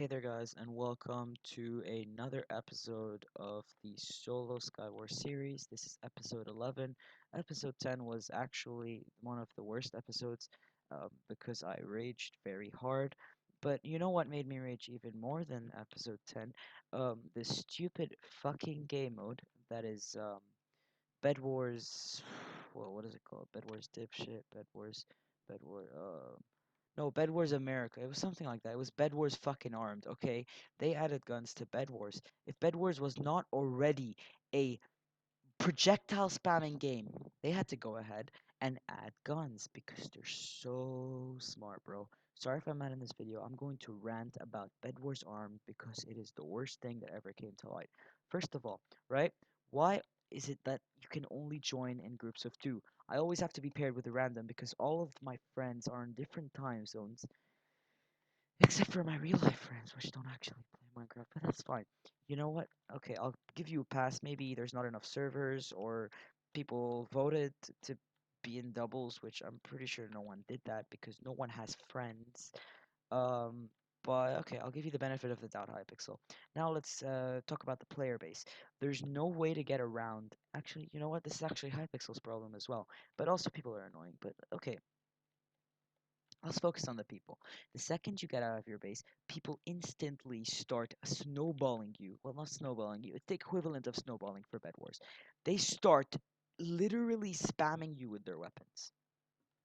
Hey there, guys, and welcome to another episode of the Solo Skywars series. This is episode 11. Episode 10 was actually one of the worst episodes because I raged very hard. But you know what made me rage even more than episode 10? The stupid fucking game mode that is Bedwars. Well, what is it called? Bedwars dipshit. Bedwars. No, Bed Wars America. It was something like that. It was Bed Wars fucking armed, okay? They added guns to Bed Wars. If Bed Wars was not already a projectile spamming game, they had to go ahead and add guns because they're so smart, bro. Sorry if I'm mad in this video. I'm going to rant about Bed Wars armed because it is the worst thing that ever came to light. First of all, right? Why is it that you can only join in groups of two? I always have to be paired with a random because all of my friends are in different time zones, except for my real life friends, which don't actually play Minecraft, but that's fine. You know what? Okay, I'll give you a pass. Maybe there's not enough servers, or people voted to be in doubles, which I'm pretty sure no one did that because no one has friends. Um, but okay, I'll give you the benefit of the doubt, Hypixel. Now let's talk about the player base. There's no way to get around. Actually, you know what? This is actually Hypixel's problem as well. But also people are annoying. But okay, let's focus on the people. The second you get out of your base, people instantly start snowballing you. Well, not snowballing you. It's the equivalent of snowballing for Bed Wars. They start literally spamming you with their weapons.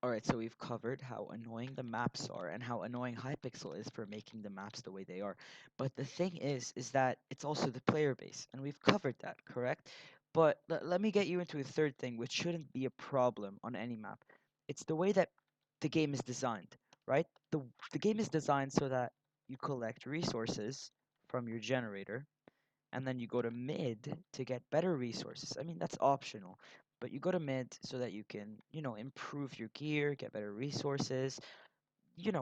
Alright, so we've covered how annoying the maps are and how annoying Hypixel is for making the maps the way they are. But the thing is that it's also the player base, and we've covered that, correct? But let me get you into a third thing, which shouldn't be a problem on any map. It's the way that the game is designed, right? The game is designed so that you collect resources from your generator, and then you go to mid to get better resources. I mean, that's optional, but you go to mid so that you can, improve your gear, get better resources,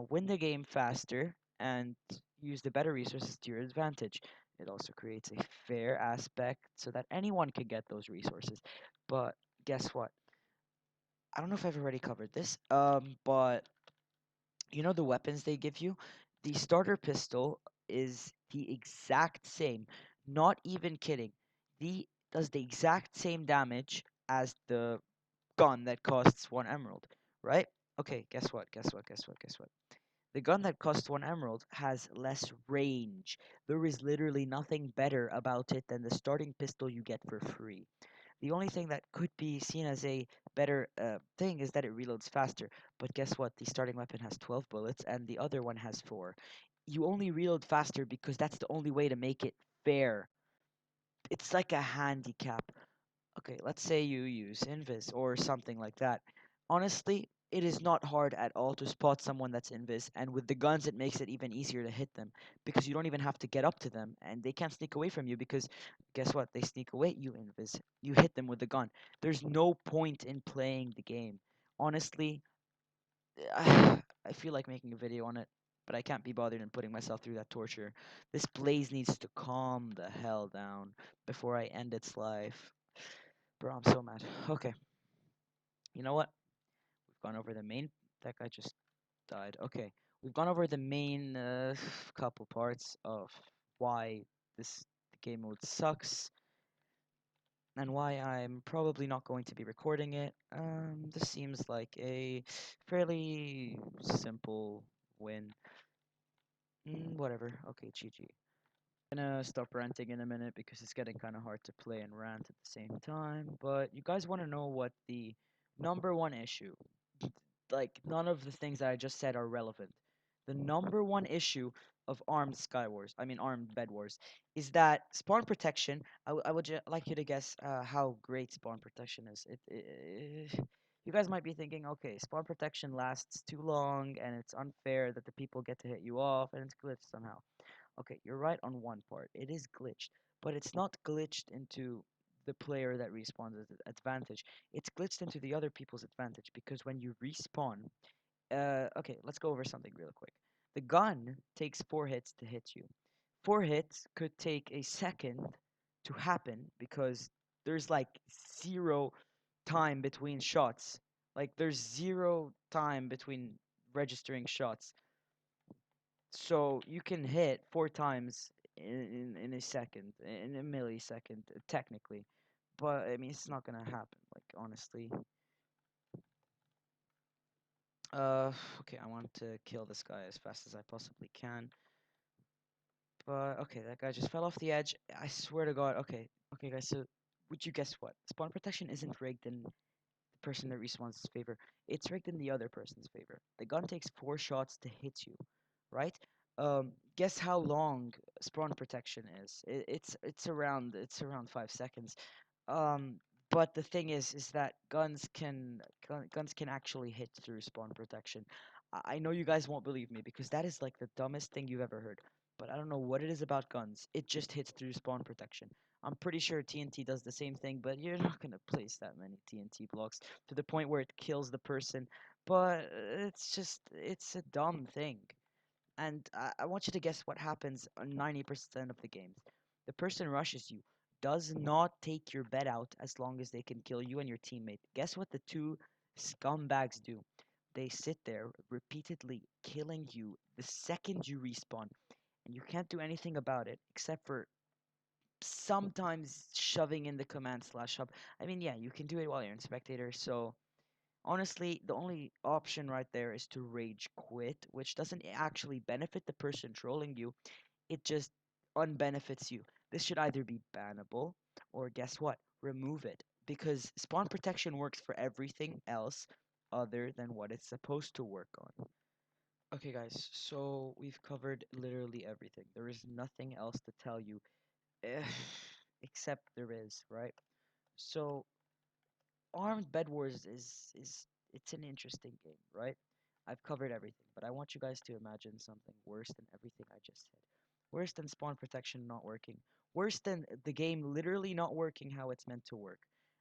win the game faster, and use the better resources to your advantage. It also creates a fair aspect so that anyone can get those resources. But guess what? I don't know if I've already covered this, but the weapons they give you? The starter pistol is the exact same. Not even kidding. The does the exact same damage as the gun that costs 1 emerald, right? Okay, guess what? Guess what? The gun that costs 1 emerald has less range. There is literally nothing better about it than the starting pistol you get for free. The only thing that could be seen as a better thing is that it reloads faster. But guess what? The starting weapon has 12 bullets and the other one has 4. You only reload faster because that's the only way to make it fair. It's like a handicap. Okay, let's say you use Invis or something like that. Honestly, it is not hard at all to spot someone that's Invis, and with the guns, it makes it even easier to hit them because you don't even have to get up to them, and they can't sneak away from you because guess what? They sneak away, you Invis. You hit them with the gun. There's no point in playing the game. Honestly, I feel like making a video on it, but I can't be bothered in putting myself through that torture. This blaze needs to calm the hell down before I end its life. Bro, I'm so mad. Okay, you know what? We've gone over the main. That guy just died. Okay, we've gone over the main couple parts of why this game mode sucks and why I'm probably not going to be recording it. This seems like a fairly simple win. Whatever. Okay, GG. Gonna stop ranting in a minute because it's getting kind of hard to play and rant at the same time. But you guys want to know what the number one issue, like none of the things that I just said are relevant. The number one issue of armed Skywars, I mean armed Bed Wars, is that spawn protection. I would like you to guess how great spawn protection is. You guys might be thinking, okay, spawn protection lasts too long and it's unfair that the people get to hit you off and it's glitched somehow. Okay, you're right on one part. It is glitched, but it's not glitched into the player that respawns at advantage. It's glitched into the other people's advantage because when you respawn, okay, let's go over something real quick. The gun takes 4 hits to hit you. 4 hits could take a second to happen because there's like zero time between shots. Like there's zero time between registering shots. So you can hit 4 times in a second, in a millisecond, technically. But I mean, it's not gonna happen. Like honestly. Okay, I want to kill this guy as fast as I possibly can. But okay, that guy just fell off the edge. I swear to God. Okay, guys. So would you guess what? Spawn protection isn't rigged in the person that respawns' favor. It's rigged in the other person's favor. The gun takes 4 shots to hit you, right? Guess how long spawn protection is? It's around 5 seconds. Um, but the thing is that guns can actually hit through spawn protection. I know you guys won't believe me because that is like the dumbest thing you've ever heard. But I don't know what it is about guns. It just hits through spawn protection. I'm pretty sure TNT does the same thing, but you're not gonna place that many TNT blocks to the point where it kills the person. But it's a dumb thing. And I want you to guess what happens on 90% of the games. The person rushes you, does not take your bed out as long as they can kill you and your teammate. Guess what the two scumbags do? They sit there repeatedly killing you the second you respawn, and you can't do anything about it except for sometimes shoving in the command slash hub. I mean, yeah, you can do it while you're in spectator, so honestly, the only option right there is to rage quit, which doesn't actually benefit the person trolling you, it just unbenefits you. This should either be bannable or guess what? Remove it. Because spawn protection works for everything else other than what it's supposed to work on. Okay, guys, so we've covered literally everything. There is nothing else to tell you, eh, except there is, right? So Armed Bed Wars is it's an interesting game, right? I've covered everything, but I want you guys to imagine something worse than everything I just said. Worse than spawn protection not working. Worse than the game literally not working how it's meant to work.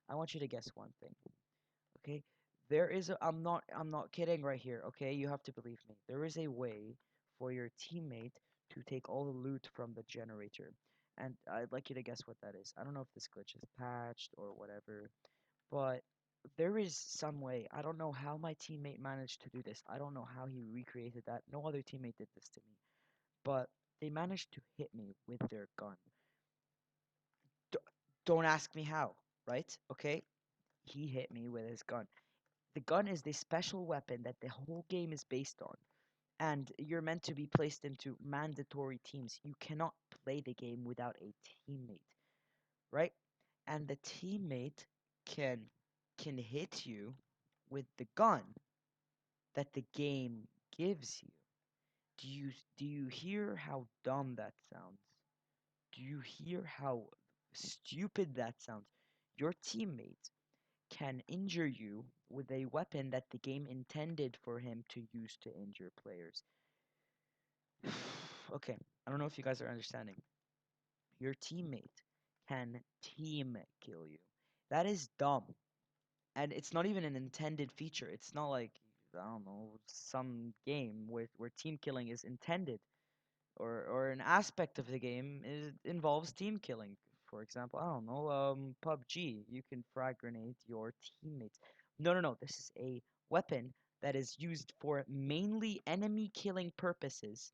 I want you to guess one thing, okay? There is a, I'm not kidding right here, okay? You have to believe me. There is a way for your teammate to take all the loot from the generator. And I'd like you to guess what that is. I don't know if this glitch is patched or whatever, but there is some way. I don't know how my teammate managed to do this. I don't know how he recreated that. No other teammate did this to me. But they managed to hit me with their gun. D- don't ask me how, right? Okay? He hit me with his gun. The gun is the special weapon that the whole game is based on. And you're meant to be placed into mandatory teams. You cannot play the game without a teammate, right? And the teammate can can hit you with the gun that the game gives you. Do you hear how dumb that sounds? Do you hear how stupid that sounds? Your teammate can injure you with a weapon that the game intended for him to use to injure players. Okay, I don't know if you guys are understanding. Your teammate can team kill you. That is dumb. And it's not even an intended feature. It's not like I don't know some game where team killing is intended, or an aspect of the game involves team killing. For example, I don't know, PUBG. You can frag grenade your teammates. No, no, no. This is a weapon that is used for mainly enemy killing purposes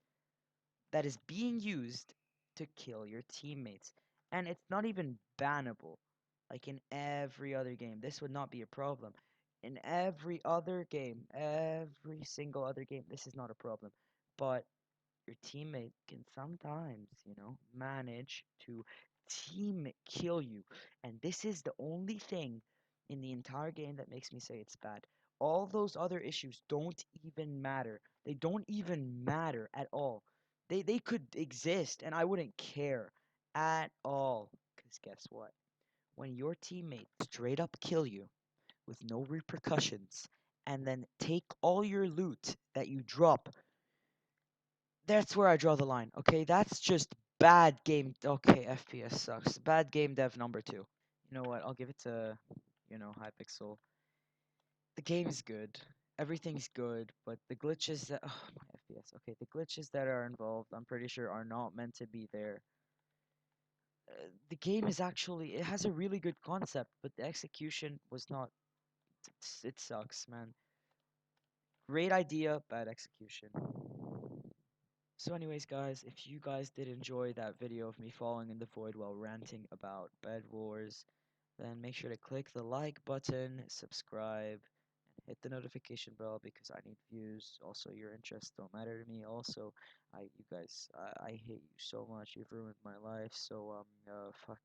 that is being used to kill your teammates. And it's not even bannable. Like in every other game, this would not be a problem. In every other game, every single other game, this is not a problem. But your teammate can sometimes, manage to team kill you. And this is the only thing in the entire game that makes me say it's bad. All those other issues don't even matter. They don't even matter at all. They could exist and I wouldn't care at all. Because guess what? When your teammate straight up kill you with no repercussions and then take all your loot that you drop, that's where I draw the line. Okay, that's just bad game. Okay, FPS sucks. Bad game dev number two. You know what? I'll give it to, Hypixel. The game is good. Everything's good, but the glitches that my FPS. Okay, the glitches that are involved, I'm pretty sure are not meant to be there. The game is actually it has a really good concept, but the execution was not. It sucks, man. Great idea, bad execution. So anyways, guys, if you guys did enjoy that video of me falling in the void while ranting about Bed Wars, then make sure to click the like button, subscribe, and hit the notification bell because I need views. Also, your interests don't matter to me. Also, you guys, I hate you so much. You've ruined my life. So fuck.